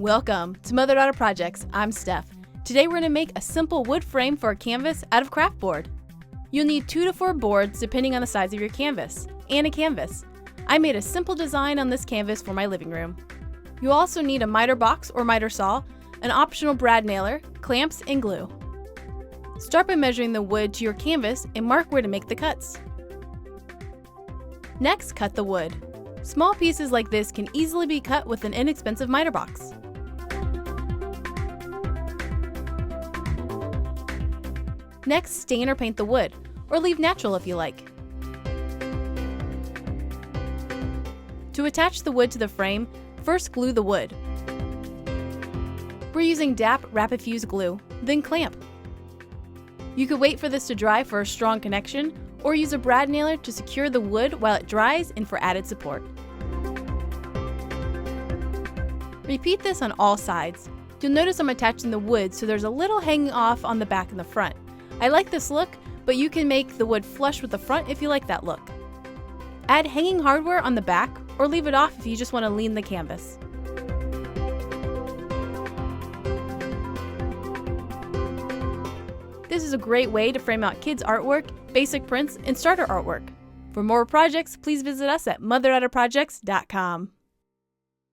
Welcome to Mother-Daughter Projects. I'm Steph. Today we're going to make a simple wood frame for a canvas out of craft board. You'll need 2 to 4 boards depending on the size of your canvas, and a canvas. I made a simple design on this canvas for my living room. You'll also need a miter box or miter saw, an optional brad nailer, clamps, and glue. Start by measuring the wood to your canvas and mark where to make the cuts. Next, cut the wood. Small pieces like this can easily be cut with an inexpensive miter box. Next, stain or paint the wood, or leave natural if you like. To attach the wood to the frame, first glue the wood. We're using DAP Rapid Fuse glue, then clamp. You could wait for this to dry for a strong connection, or use a brad nailer to secure the wood while it dries and for added support. Repeat this on all sides. You'll notice I'm attaching the wood so there's a little hanging off on the back and the front. I like this look, but you can make the wood flush with the front if you like that look. Add hanging hardware on the back, or leave it off if you just want to lean the canvas. This is a great way to frame out kids' artwork, basic prints, and starter artwork. For more projects, please visit us at motherdaughterprojects.com.